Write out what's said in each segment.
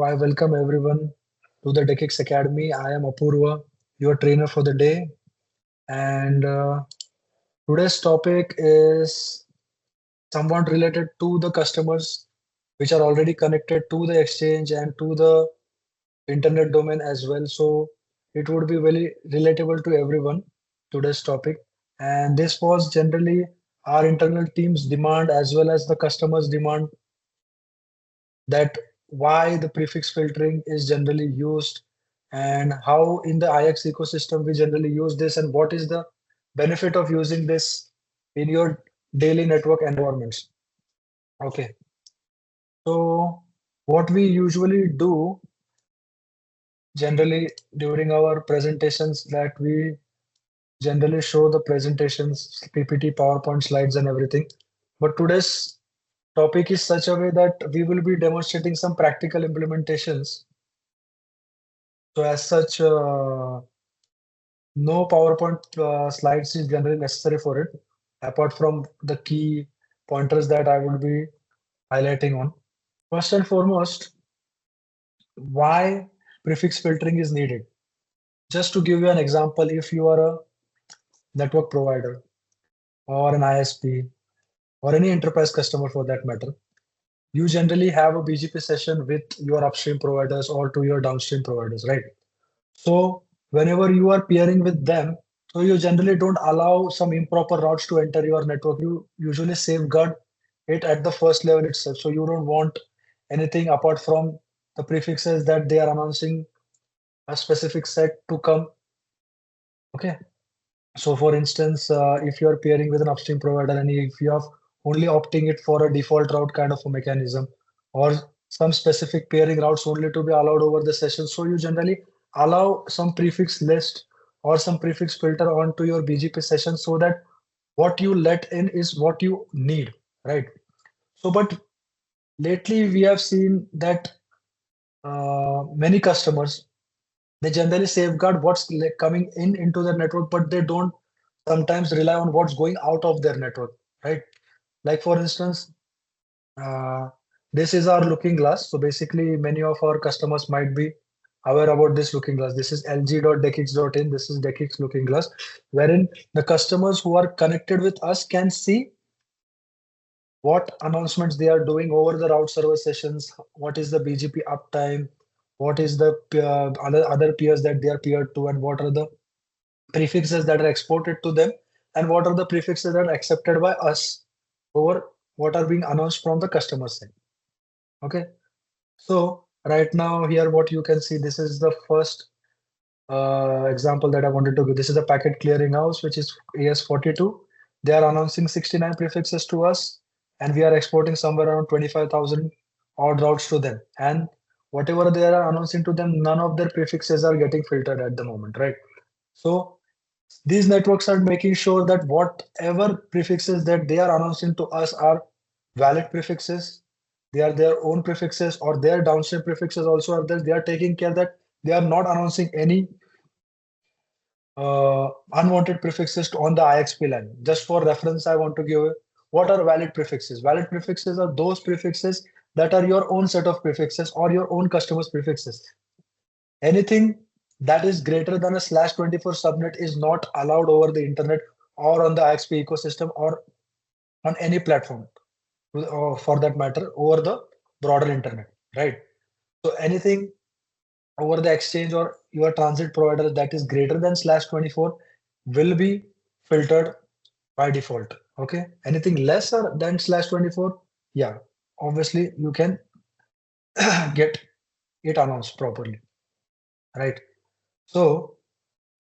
I welcome everyone to the 𝐏𝐞𝐞 Academy. I am Apurva, your trainer for the day. And today's topic is somewhat related to the customers which are already connected to the exchange and to the internet domain as well. So it would be very relatable to everyone, today's topic. And this was generally our internal team's demand as well as the customers' demand, that why the prefix filtering is generally used and how in the IX ecosystem we generally use this, and what is the benefit of using this in your daily network environments. Okay, so what we usually do generally during our presentations, that we generally show the presentations, PPT, PowerPoint slides and everything. But today's topic is such a way that we will be demonstrating some practical implementations. So as such, no PowerPoint slides is generally necessary for it, apart from the key pointers that I will be highlighting on. First and foremost, why prefix filtering is needed. Just to give you an example, if you are a network provider or an ISP or any enterprise customer for that matter, you generally have a BGP session with your upstream providers or to your downstream providers, right? So whenever you are peering with them, so you generally don't allow some improper routes to enter your network. You usually safeguard it at the first level itself. So you don't want anything apart from the prefixes that they are announcing a specific set to come. Okay. So for instance, if you are peering with an upstream provider and if you are only opting it for a default route kind of a mechanism, or some specific peering routes only to be allowed over the session, so you generally allow some prefix list or some prefix filter onto your BGP session so that what you let in is what you need, right? So, but lately we have seen that many customers, they generally safeguard what's coming in into their network, but they don't sometimes rely on what's going out of their network, right? Like for instance, uh, this is our looking glass. So basically, many of our customers might be aware about this looking glass. This is lg.𝐏𝐞𝐞.in. This is 𝐏𝐞𝐞 looking glass, wherein the customers who are connected with us can see what announcements they are doing over the route server sessions, what is the BGP uptime, what is the other peers that they are peered to, and what are the prefixes that are exported to them, and what are the prefixes that are accepted by us over what are being announced from the customer side. Okay, so right now here what you can see, this is the first example that I wanted to give. This is the packet clearing house, which is AS42. They are announcing 69 prefixes to us, and we are exporting somewhere around 25,000 odd routes to them. And whatever they are announcing to them, none of their prefixes are getting filtered at the moment, right? So these networks are making sure that whatever prefixes that they are announcing to us are valid prefixes. They are their own prefixes, or their downstream prefixes also are there. They are taking care that they are not announcing any unwanted prefixes on the IXP line. Just for reference, I want to give what are valid prefixes. Valid prefixes are those prefixes that are your own set of prefixes or your own customer's prefixes. Anything that is greater than a /24 subnet is not allowed over the internet or on the IXP ecosystem or on any platform, or for that matter, over the broader internet, right? So anything over the exchange or your transit provider that is greater than /24 will be filtered by default. Okay, anything lesser than /24, yeah, obviously you can get it announced properly, right? So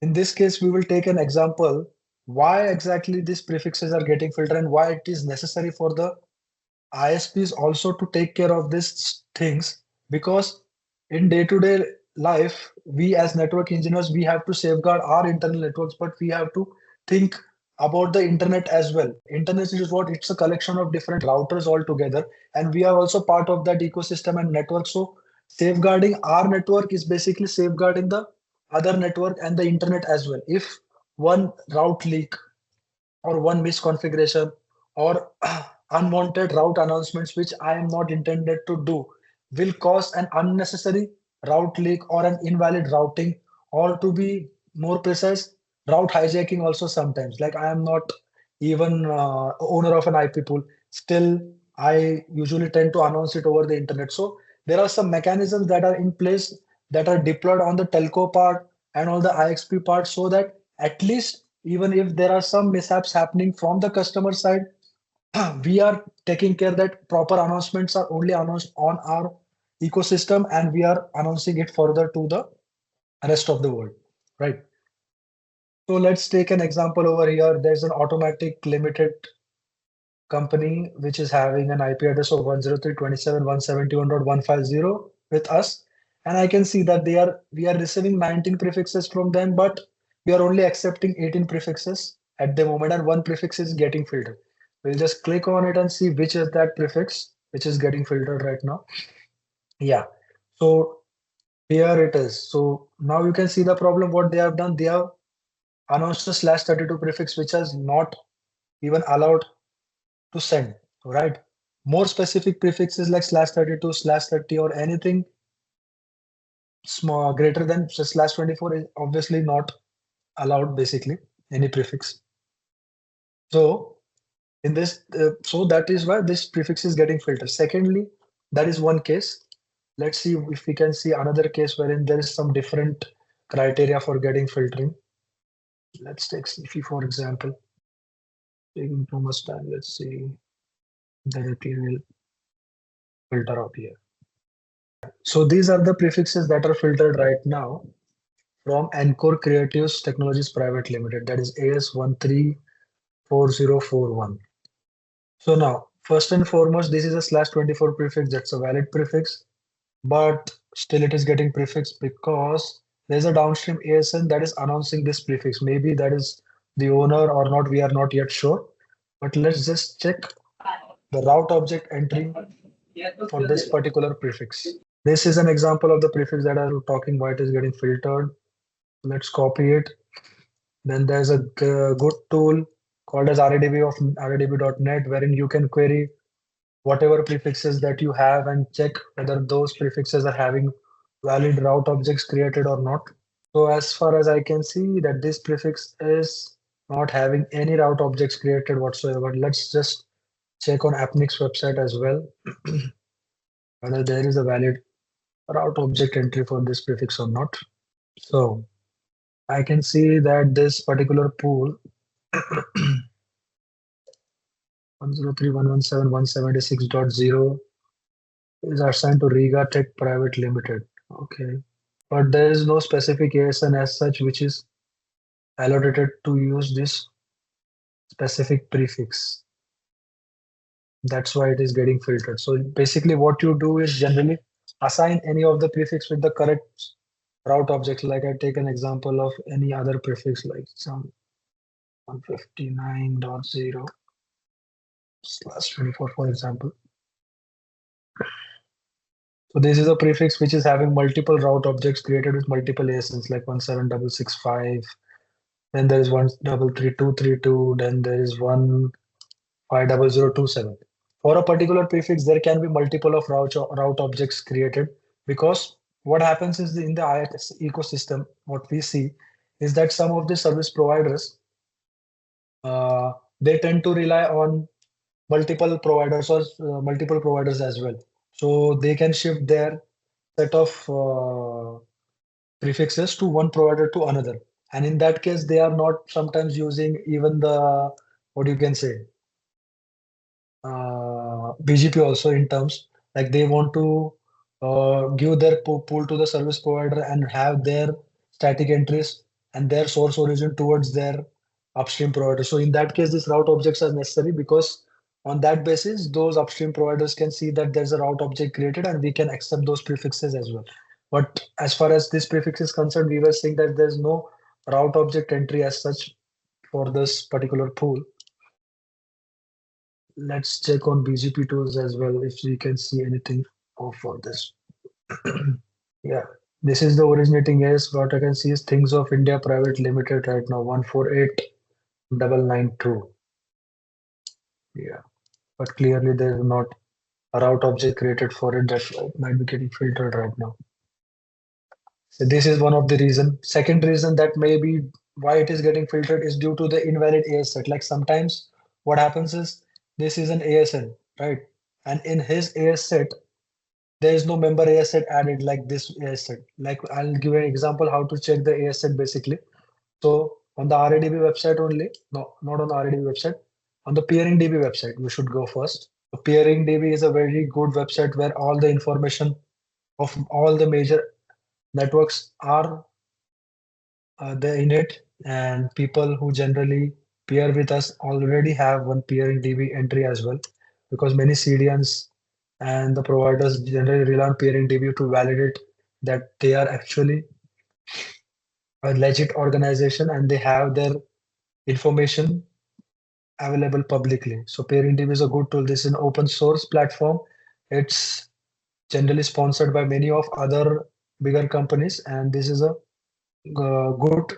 in this case, we will take an example why exactly these prefixes are getting filtered and why it is necessary for the ISPs also to take care of these things, because in day-to-day life, we as network engineers, we have to safeguard our internal networks, but we have to think about the internet as well. Internet is what? It's a collection of different routers all together, and we are also part of that ecosystem and network. So safeguarding our network is basically safeguarding the other network and the internet as well. If one route leak or one misconfiguration or unwanted route announcements, which I am not intended to do, will cause an unnecessary route leak or an invalid routing, or to be more precise, route hijacking also sometimes. Like I am not even owner of an IP pool, still I usually tend to announce it over the internet. So there are some mechanisms that are in place that are deployed on the telco part and on the IXP part, so that at least even if there are some mishaps happening from the customer side, we are taking care that proper announcements are only announced on our ecosystem, and we are announcing it further to the rest of the world, right? So let's take an example over here. There's an automatic limited company which is having an IP address of 103.27.171.150 with us, and I can see that we are receiving 19 prefixes from them, but we are only accepting 18 prefixes at the moment, and one prefix is getting filtered. We'll just click on it and see which is that prefix which is getting filtered right now. Yeah, so here it is. So now you can see the problem. What they have done, they have announced a /32 prefix which is not even allowed to send, right? More specific prefixes like /32, /30, or anything small greater than /24 is obviously not allowed, basically, any prefix. So in this, so that is why this prefix is getting filtered. Secondly, that is one case. Let's see if we can see another case wherein there is some different criteria for getting filtering. Let's take CP, for example. Taking too much time, let's see. Directly will filter out here. So these are the prefixes that are filtered right now from 𝐏𝐸𝐴 Creatives Technologies Private Limited, that is AS134041. So now, first and foremost, this is a /24 prefix. That's a valid prefix, but still it is getting prefixed because there's a downstream ASN that is announcing this prefix. Maybe that is the owner or not, we are not yet sure. But let's just check the route object entry for this particular prefix. This is an example of the prefix that I was talking about. It is getting filtered. Let's copy it. Then there's a good tool called as RDB of rdb.net, wherein you can query whatever prefixes that you have and check whether those prefixes are having valid route objects created or not. So as far as I can see that this prefix is not having any route objects created whatsoever. Let's just check on Appnix website as well whether there is a valid route object entry for this prefix or not. So I can see that this particular pool 103.117.176.0 is assigned to Riga Tech Private Limited. Okay, but there is no specific ASN as such which is allocated to use this specific prefix. That's why it is getting filtered. So basically what you do is generally assign any of the prefix with the correct route object. Like I take an example of any other prefix like some 159.0/24, for example. So this is a prefix which is having multiple route objects created with multiple ASNs like 17665. Then there is 133.232. Then there is 150.027. For a particular prefix, there can be multiple of route objects created, because what happens is in the IIS ecosystem, what we see is that some of the service providers, they tend to rely on multiple providers or multiple providers as well. So they can shift their set of prefixes to one provider to another. And in that case, they are not sometimes using even the, what you can say, BGP also, in terms like they want to give their pool to the service provider and have their static entries and their source origin towards their upstream provider. So in that case, these route objects are necessary, because on that basis, those upstream providers can see that there's a route object created and we can accept those prefixes as well. But as far as this prefix is concerned, we were saying that there's no route object entry as such for this particular pool. Let's check on BGP tools as well if we can see anything for this. Yeah, this is the originating AS. What I can see is Things of India Private Limited right now, 148.992. Yeah, but clearly there is not a route object created for it that might be getting filtered right now. So this is one of the reason. Second reason that maybe why it is getting filtered is due to the invalid AS set. Like sometimes what happens is this is an ASN, right? And in his AS set, there is no member AS set added like this AS set. Like I'll give an example how to check the AS set basically. So on the RADB website only, no, not on the RADB website, on the peering DB website, we should go first. So peering DB is a very good website where all the information of all the major networks are there in it, and people who generally peer with us already have one peering DB entry as well, because many CDNs and the providers generally rely on peering DB to validate that they are actually a legit organization and they have their information available publicly. So PeeringDB is a good tool. This is an open source platform. It's generally sponsored by many of other bigger companies, and this is a good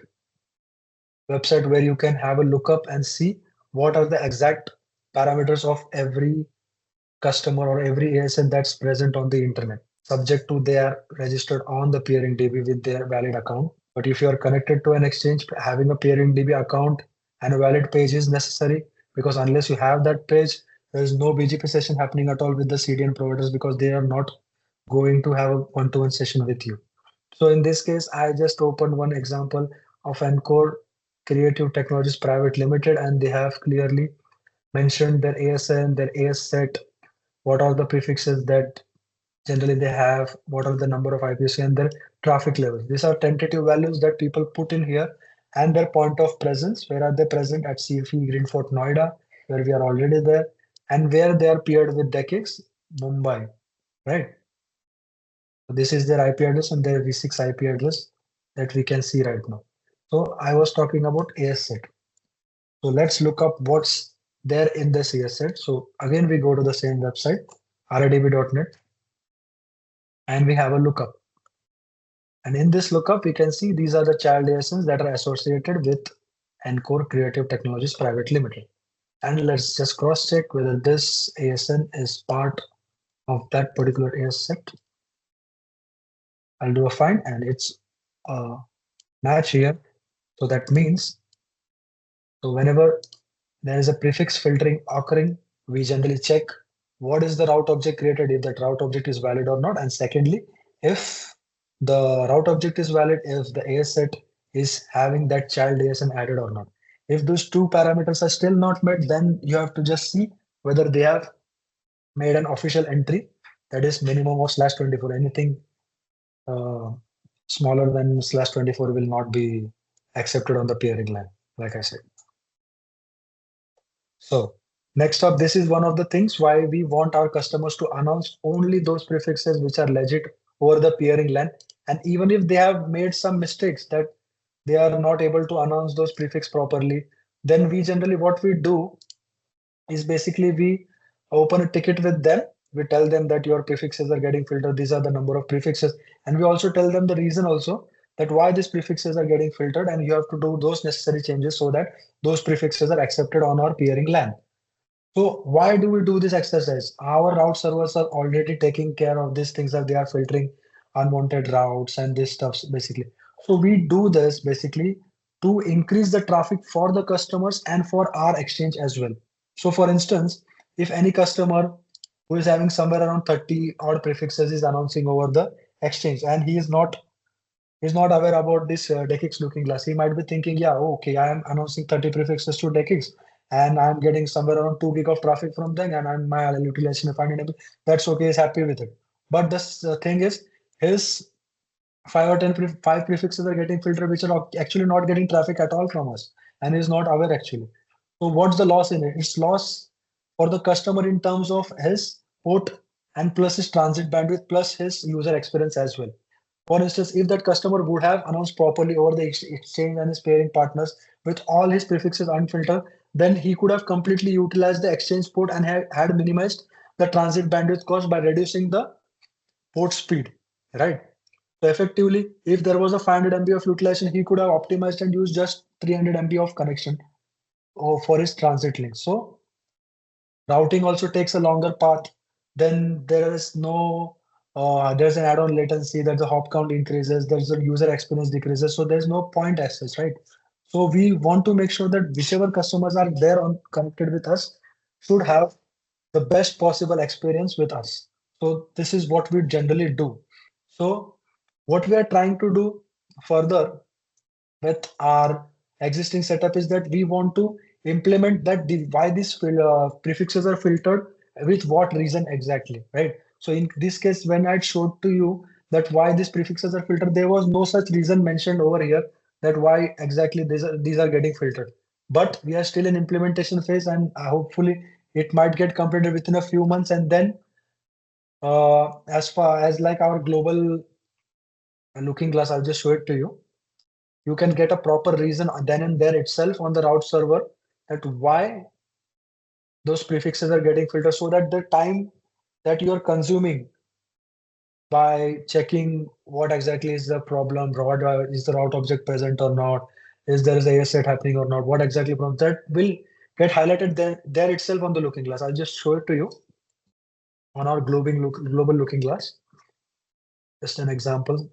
website where you can have a lookup and see what are the exact parameters of every customer or every ASN that's present on the internet, subject to they are registered on the PeeringDB with their valid account. But if you are connected to an exchange, having a PeeringDB account and a valid page is necessary, because unless you have that page, there is no BGP session happening at all with the CDN providers, because they are not going to have a one-to-one session with you. So in this case, I just opened one example of 𝐏𝐞𝐞 Creative Technologies Private Limited, and they have clearly mentioned their ASN, their AS set, what are the prefixes that generally they have, what are the number of IPs and their traffic levels. These are tentative values that people put in here, and their point of presence, where are they present at CFE Green Fort Noida, where we are already there, and where they are paired with 𝐏𝐞𝐞 Mumbai, right? So this is their IP address and their V6 IP address that we can see right now. So I was talking about AS set. So let's look up what's there in this AS set. So again, we go to the same website, radb.net, and we have a lookup. And in this lookup, we can see these are the child ASNs that are associated with 𝐏𝐞𝐞 Creative Technologies Private Limited. And let's just cross check whether this ASN is part of that particular AS set. I'll do a find, and it's a match here. So that means, so whenever there is a prefix filtering occurring, we generally check what is the route object created, if that route object is valid or not. And secondly, if the route object is valid, if the AS set is having that child ASN added or not. If those two parameters are still not met, then you have to just see whether they have made an official entry, that is minimum of /24. Anything smaller than /24 will not be accepted on the peering line, like I said. So next up, this is one of the things why we want our customers to announce only those prefixes which are legit over the peering line. And even if they have made some mistakes that they are not able to announce those prefix properly, then we generally, what we do is basically we open a ticket with them. We tell them that your prefixes are getting filtered. These are the number of prefixes. And we also tell them the reason also that why these prefixes are getting filtered, and you have to do those necessary changes so that those prefixes are accepted on our peering LAN. So why do we do this exercise? Our route servers are already taking care of these things, that they are filtering unwanted routes and this stuff basically. So we do this basically to increase the traffic for the customers and for our exchange as well. So for instance, if any customer who is having somewhere around 30 odd prefixes is announcing over the exchange, and he's not aware about this 𝐏𝐞𝐞 looking glass. He might be thinking, yeah, okay, I am announcing 30 prefixes to 𝐏𝐞𝐞, and I'm getting somewhere around 2 gig of traffic from them, and my utilization is fine. That's okay, he's happy with it. But this thing is, his 5 or 10 5 prefixes are getting filtered, which are actually not getting traffic at all from us, and he's not aware actually. So what's the loss in it? It's loss for the customer in terms of his port and plus his transit bandwidth plus his user experience as well. For instance, if that customer would have announced properly over the exchange and his pairing partners with all his prefixes unfiltered, then he could have completely utilized the exchange port and had minimized the transit bandwidth cost by reducing the port speed, right? So effectively, if there was a 500 MB of utilization, he could have optimized and used just 300 MB of connection for his transit link. So routing also takes a longer path. then there is no there's an add-on latency, that the hop count increases, there's a user experience decreases, so there's no point as such, right? So we want to make sure that whichever customers are there on connected with us should have the best possible experience with us. So this is what we generally do. So what we are trying to do further with our existing setup is that we want to implement that why these prefixes are filtered, with what reason exactly, right? So in this case, when I showed to you that why these prefixes are filtered, there was no such reason mentioned over here that why exactly these are getting filtered. But we are still in implementation phase, and hopefully it might get completed within a few months. And then as far as like our global looking glass, I'll just show it to you. You can get a proper reason then and there itself on the route server that why those prefixes are getting filtered, so that the time that you are consuming by checking what exactly is the problem, is the route object present or not, is there is a set happening or not, what exactly problem, that will get highlighted there itself on the looking glass. I'll just show it to you on our global looking glass. Just an example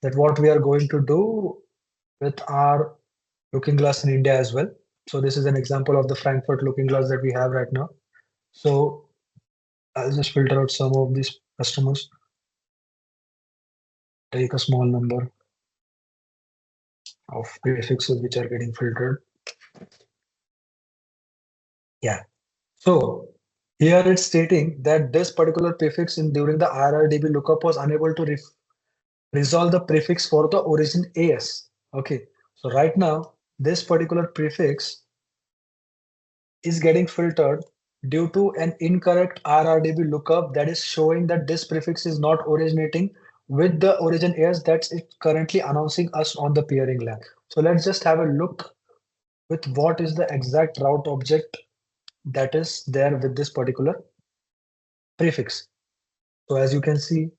that what we are going to do with our looking glass in India as well. So this is an example of the Frankfurt looking glass that we have right now. So I'll just filter out some of these customers. Take a small number of prefixes which are getting filtered. Yeah. So here it's stating that this particular prefix during the IRRDB lookup was unable to resolve the prefix for the origin AS. Okay. So right now, this particular prefix is getting filtered due to an incorrect RRDB lookup that is showing that this prefix is not originating with the origin AS that's it currently announcing us on the peering lag. So let's just have a look with what is the exact route object that is there with this particular prefix. So as you can see,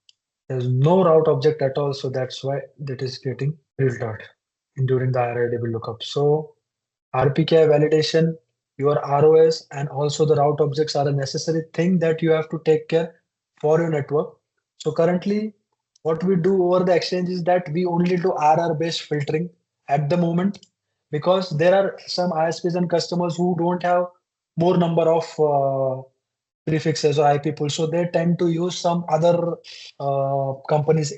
there's no route object at all. So that's why that is getting filtered during the RRDB lookup. So RPKI validation, your ROS, and also the route objects are a necessary thing that you have to take care for your network. So currently, what we do over the exchange is that we only do RR-based filtering at the moment, because there are some ISPs and customers who don't have more number of prefixes or IP pools. So they tend to use some other companies'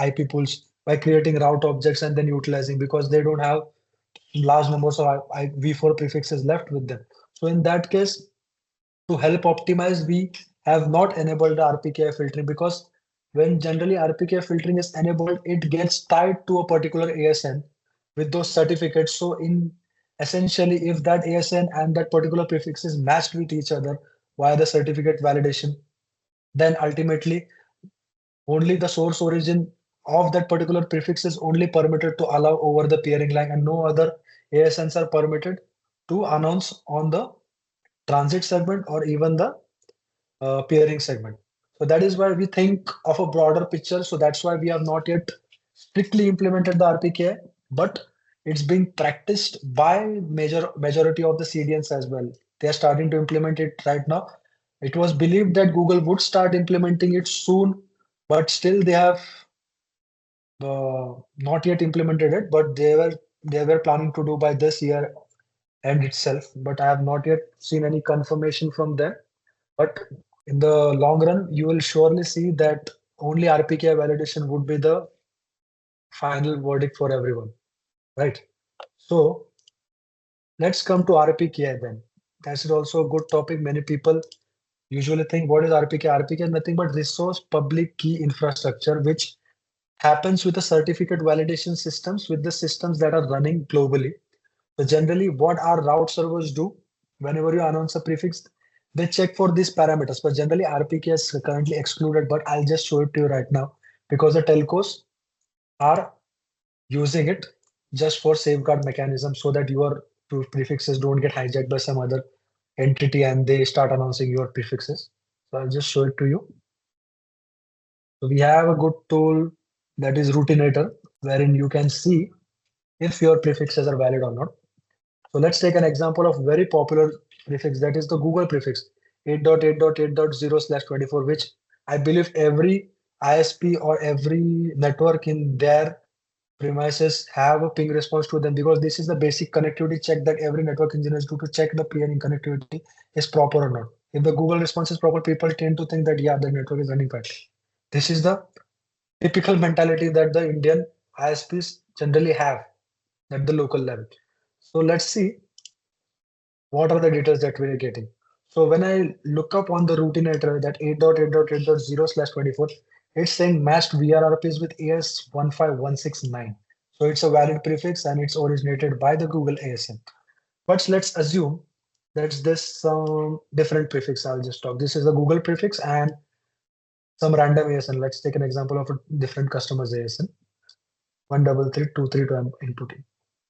IP pools by creating route objects and then utilizing, because they don't have large numbers of V4 prefixes left with them. So in that case, to help optimize, we have not enabled the RPKI filtering, because when generally RPKI filtering is enabled, it gets tied to a particular ASN with those certificates. So in essentially, if that ASN and that particular prefix is matched with each other via the certificate validation, then ultimately only the source origin of that particular prefix is only permitted to allow over the peering line, and no other ASNs are permitted to announce on the transit segment or even the peering segment. So that is why we think of a broader picture. So that's why we have not yet strictly implemented the RPKI, but it's being practiced by majority of the CDNs as well. They are starting to implement it right now. It was believed that Google would start implementing it soon, but still they have not yet implemented it. But they were planning to do by this year end itself. But I have not yet seen any confirmation from them. But in the long run, you will surely see that only RPKI validation would be the final verdict for everyone, right? So let's come to RPKI then. That's also a good topic. Many people usually think, what is RPKI? RPKI is nothing but resource public key infrastructure, which happens with the certificate validation systems, with the systems that are running globally. So generally, what our route servers do, whenever you announce a prefix, they check for these parameters. But generally, RPK is currently excluded, but I'll just show it to you right now, because the telcos are using it just for safeguard mechanism, so that your prefixes don't get hijacked by some other entity and they start announcing your prefixes. So I'll just show it to you. So we have a good tool that is Routinator, wherein you can see if your prefixes are valid or not. So let's take an example of very popular prefix, that is the Google prefix. 8.8.8.0/24, which I believe every ISP or every network in their premises have a ping response to them, because this is the basic connectivity check that every network engineers do to check the peering connectivity is proper or not. If the Google response is proper, people tend to think that yeah, the network is running fine. This is the typical mentality that the Indian ISPs generally have at the local level. So let's see what are the details that we're getting. So when I look up on the routinator that 8.8.8.0/24, it's saying matched VRRPs with AS15169. So it's a valid prefix and it's originated by the Google ASN. But let's assume that's this some different prefix. I'll just talk. This is the Google prefix and some random ASN. Let's take an example of a different customer's ASN. 13322 input.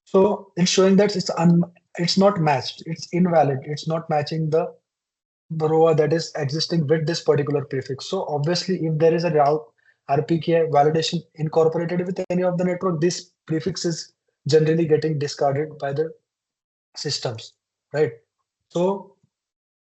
So it's showing that it's not matched. It's invalid. It's not matching the row that is existing with this particular prefix. So obviously, if there is a route RPK validation incorporated with any of the network, this prefix is generally getting discarded by the systems, right? So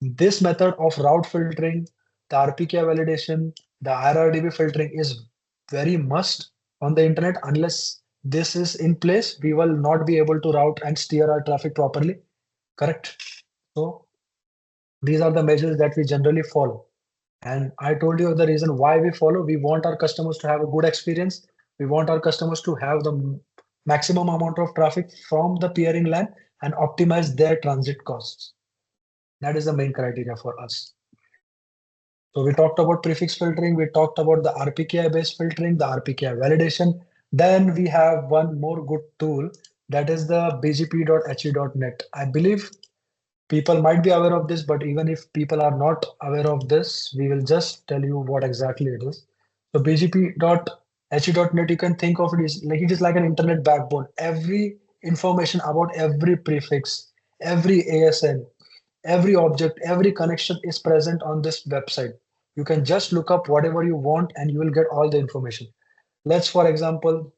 this method of route filtering, the RPK validation, the IRRDB filtering is very must on the internet. Unless this is in place, we will not be able to route and steer our traffic properly. Correct. So these are the measures that we generally follow. And I told you the reason why we follow. We want our customers to have a good experience. We want our customers to have the maximum amount of traffic from the peering LAN and optimize their transit costs. That is the main criteria for us. So we talked about prefix filtering, we talked about the RPKI based filtering, the RPKI validation. Then we have one more good tool, that is the bgp.he.net. I believe people might be aware of this, but even if people are not aware of this, we will just tell you what exactly it is. So bgp.he.net, you can think of it is like an internet backbone. Every information about every prefix, every ASN, every object, every connection is present on this website. You can just look up whatever you want and you will get all the information. Let's, for example,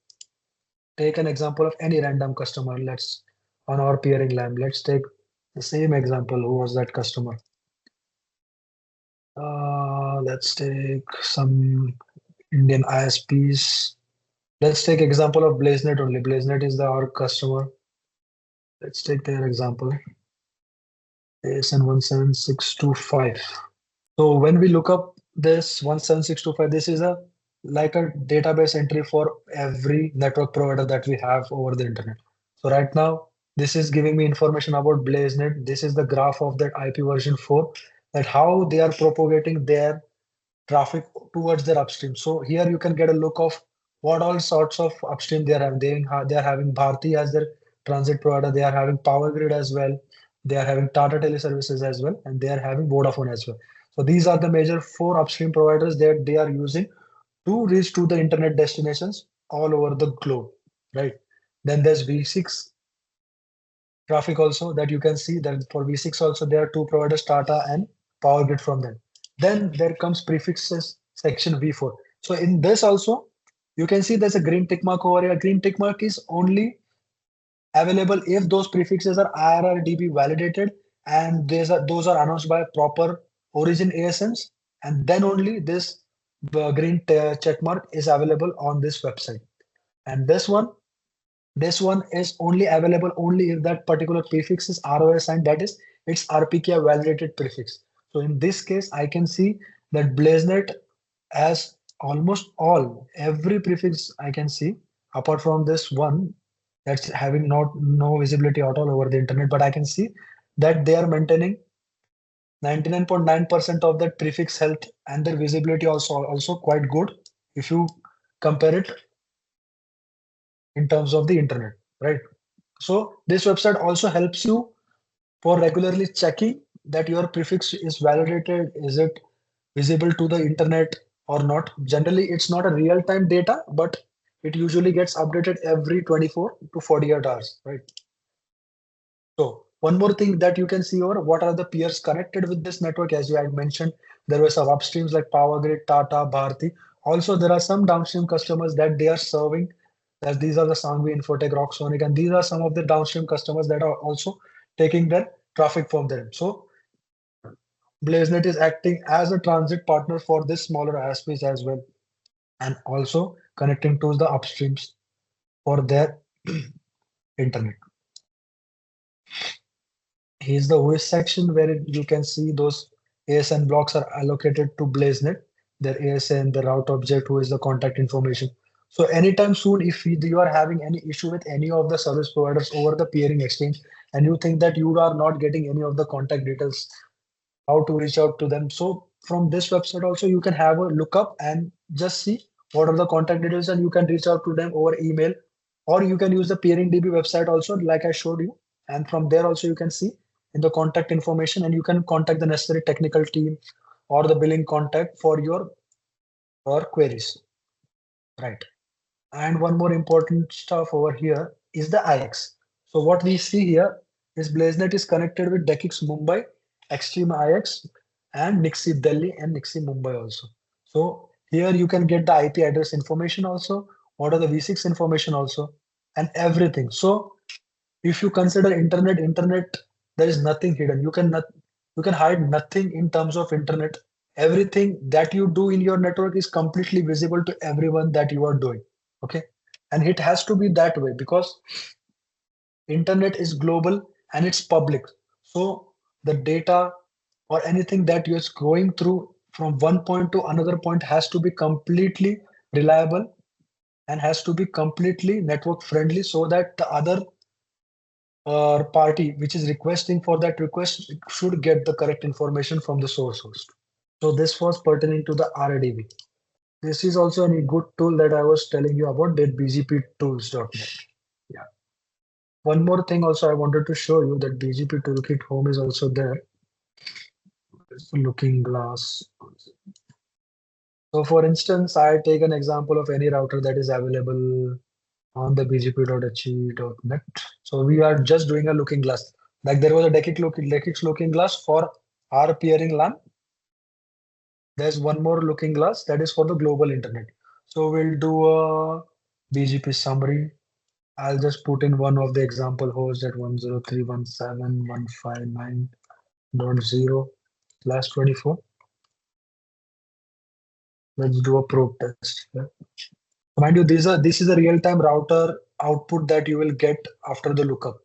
take an example of any random customer. Let's on our peering LAN. Let's take the same example. Who was that customer? Let's take some Indian ISPs. Let's take example of BlazeNet only. BlazeNet is our customer. Let's take their example. ASN 17625. So when we look up this 17625, this is a like a database entry for every network provider that we have over the internet. So right now, this is giving me information about BlazeNet. This is the graph of that IP version 4, that how they are propagating their traffic towards their upstream. So here you can get a look of what all sorts of upstream they are having. They are having Bharti as their transit provider. They are having Power Grid as well. They are having Tata Teleservices as well, and they are having Vodafone as well. So these are the major 4 upstream providers that they are using to reach to the internet destinations all over the globe, right? Then there's V6 traffic also that you can see that for V6 also there are 2 providers, Tata and Power Grid from them. Then there comes prefixes section V4. So in this also, you can see there's a green tick mark over here. Green tick mark is only available if those prefixes are IRRDB validated and those are announced by proper origin ASNs, and then only this green check mark is available on this website. And this one is only available only if that particular prefix is ROS and that is its RPKI validated prefix. So in this case, I can see that BlazeNet has almost every prefix I can see, apart from this one that's having no visibility at all over the internet, but I can see that they are maintaining 99.9% of that prefix health, and their visibility also quite good if you compare it in terms of the internet, right? So this website also helps you for regularly checking that your prefix is validated, is it visible to the internet or not. Generally, it's not a real-time data, but it usually gets updated every 24 to 48 hours, right? So one more thing that you can see over, what are the peers connected with this network? As you had mentioned, there were some upstreams like Power Grid, Tata, Bharti. Also, there are some downstream customers that they are serving. As these are the Sangvi, Infotech, Rocksonic, and these are some of the downstream customers that are also taking their traffic from them. So BlazeNet is acting as a transit partner for this smaller ISPs as well, and also connecting to the upstreams for their internet. Here's the OS section where you can see those ASN blocks are allocated to BlazeNet, their ASN, the route object, who is the contact information. So anytime soon, if you are having any issue with any of the service providers over the peering exchange, and you think that you are not getting any of the contact details, how to reach out to them. So from this website also, you can have a look up and just see what are the contact details, and you can reach out to them over email, or you can use the peering DB website also, like I showed you. And from there also, you can see in the contact information, and you can contact the necessary technical team or the billing contact for your or queries, right? And one more important stuff over here is the IX. So what we see here is BlazeNet is connected with DE-CIX Mumbai, Extreme IX, and Nixie Delhi and Nixie Mumbai also. So here you can get the IP address information also, what are the V6 information also, and everything. So if you consider internet, there is nothing hidden. You can hide nothing in terms of internet. Everything that you do in your network is completely visible to everyone that you are doing. Okay. And it has to be that way because internet is global and it's public. So the data or anything that you're going through from one point to another point has to be completely reliable and has to be completely network friendly so that the other party which is requesting for that request should get the correct information from the source host. So this was pertaining to the RADV. This is also a good tool that I was telling you about, that bgptools.net. Yeah. One more thing also I wanted to show you, that BGP Toolkit Home is also there. It's the looking glass. So for instance, I take an example of any router that is available on the bgp.he.net. So we are just doing a looking glass. Like there was a DE-CIX looking glass for our peering LAN. There's one more looking glass that is for the global internet. So we'll do a BGP summary. I'll just put in one of the example hosts at 103.171.5.9.0/24. Let's do a probe test. Yeah. Mind you, this is a real-time router output that you will get after the lookup.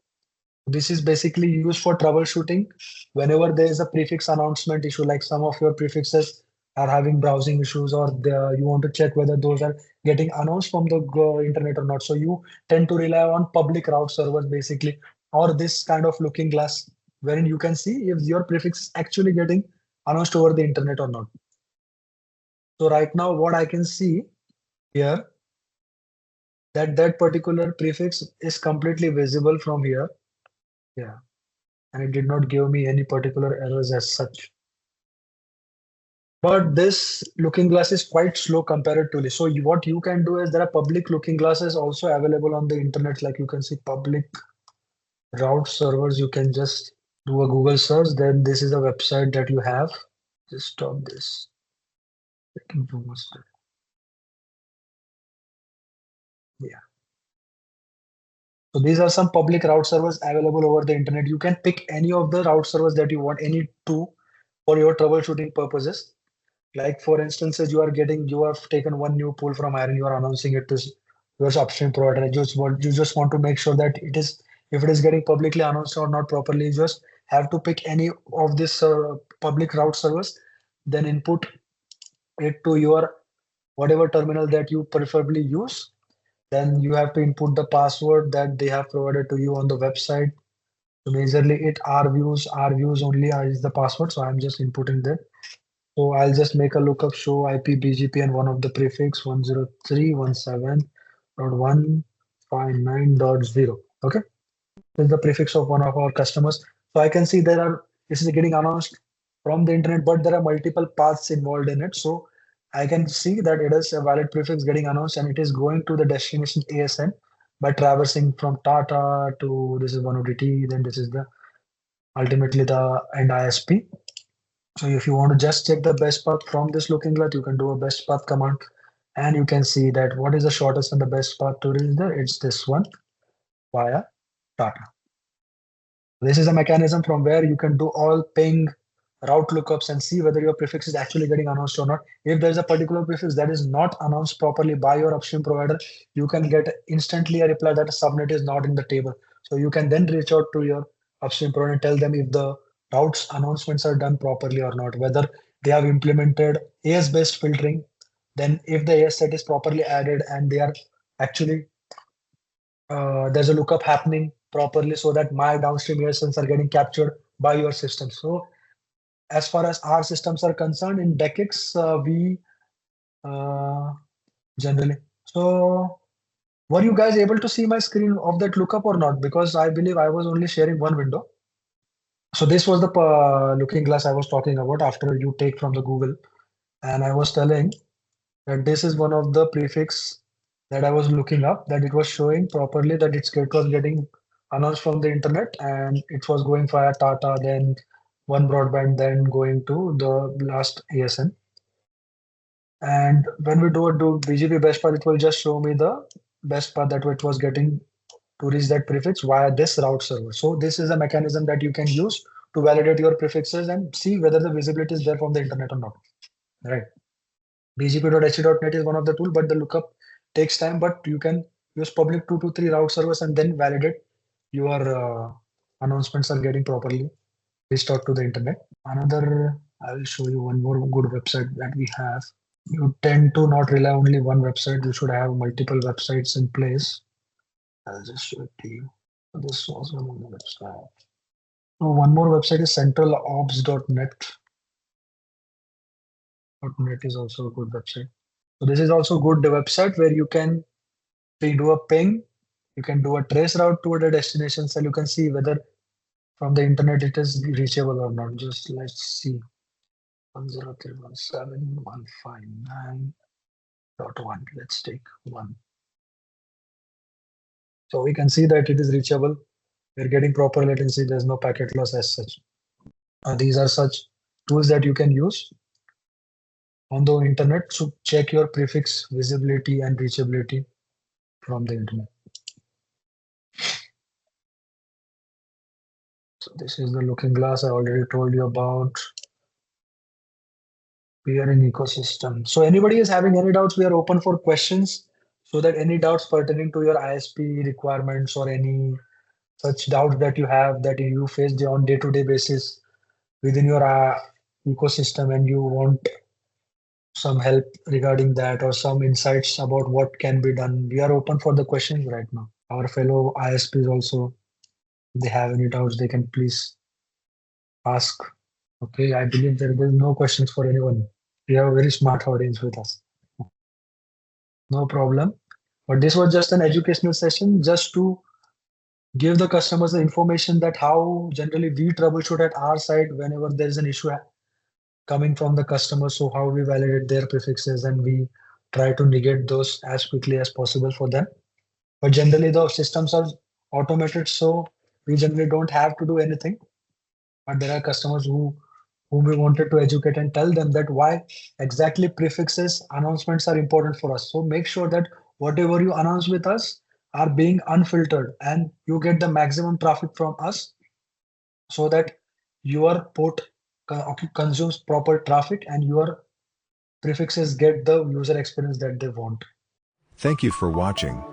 This is basically used for troubleshooting whenever there is a prefix announcement issue, like some of your prefixes are having browsing issues, or you want to check whether those are getting announced from the internet or not. So you tend to rely on public route servers basically, or this kind of looking glass wherein you can see if your prefix is actually getting announced over the internet or not. So right now what I can see here, that particular prefix is completely visible from here. Yeah. And it did not give me any particular errors as such. But this looking glass is quite slow comparatively. So what you can do is there are public looking glasses also available on the internet. Like you can see public route servers. You can just do a Google search. Then this is a website that you have. Just stop this. Yeah. So these are some public route servers available over the internet. You can pick any of the route servers that you want, any two, for your troubleshooting purposes. Like for instance, you have taken one new pool from Iron, you are announcing it to your upstream provider. You just want to make sure that if it is getting publicly announced or not properly, you just have to pick any of this public route servers, then input it to your whatever terminal that you preferably use. Then you have to input the password that they have provided to you on the website. So majorly it rviews only is the password. So I'm just inputting that. So I'll just make a lookup, show IP BGP and one of the prefix 103.171.159.0. Okay, this is the prefix of one of our customers. So I can see this is getting announced from the internet, but there are multiple paths involved in it. So I can see that it is a valid prefix getting announced and it is going to the destination ASN by traversing from Tata to this is 1ODT, then this is the ultimately the end ISP. So if you want to just check the best path from this looking glass, you can do a best path command and you can see that what is the shortest and the best path to reach there. It's this one via Tata. This is a mechanism from where you can do all ping, route lookups and see whether your prefix is actually getting announced or not. If there's a particular prefix that is not announced properly by your upstream provider, you can get instantly a reply that a subnet is not in the table. So you can then reach out to your upstream provider and tell them if the routes announcements are done properly or not, whether they have implemented AS-based filtering. Then if the AS set is properly added and they are actually there's a lookup happening properly so that my downstream ASNs are getting captured by your system. So as far as our systems are concerned in 𝐏𝐞𝐞𝐫, we generally. So were you guys able to see my screen of that lookup or not? Because I believe I was only sharing one window. So this was the looking glass I was talking about after you take from the Google. And I was telling that this is one of the prefix that I was looking up, that it was showing properly that it was getting announced from the internet and it was going via Tata, then one broadband, then going to the last ASN. And when we do BGP best path, it will just show me the best path that it was getting to reach that prefix via this route server. So this is a mechanism that you can use to validate your prefixes and see whether the visibility is there from the internet or not. Right. bgp.ht.net is one of the tool, but the lookup takes time, but you can use public 2 to 3 route servers and then validate your announcements are getting properly reached out to the internet. Another, I will show you one more good website that we have. You tend to not rely only one website. You should have multiple websites in place. I'll just show it to you. This was one of the website. So one more website is centralops.net. .net is also a good website. So this is also good website where you can do a ping, you can do a trace route toward a destination, so you can see whether from the internet it is reachable or not. Just let's see. 103.17159.1. Let's take one. So we can see that it is reachable. We're getting proper latency. There's no packet loss as such. These are such tools that you can use on the internet to check your prefix visibility and reachability from the internet. So this is the looking glass I already told you about. We are in ecosystem. So anybody is having any doubts, we are open for questions, so that any doubts pertaining to your ISP requirements or any such doubts that you have that you face on day-to-day basis within your ecosystem and you want some help regarding that or some insights about what can be done, we are open for the questions right now. Our fellow ISPs also, if they have any doubts, they can please ask. Okay, I believe there is no questions for anyone. We have a very smart audience with us. No problem. But this was just an educational session just to give the customers the information that how generally we troubleshoot at our side whenever there is an issue coming from the customer. So how we validate their prefixes and we try to negate those as quickly as possible for them. But generally the systems are automated, so we generally don't have to do anything. But there are customers whom we wanted to educate and tell them that why exactly prefixes announcements are important for us. So make sure that whatever you announce with us are being unfiltered and you get the maximum traffic from us so that your port consumes proper traffic and your prefixes get the user experience that they want. Thank you for watching.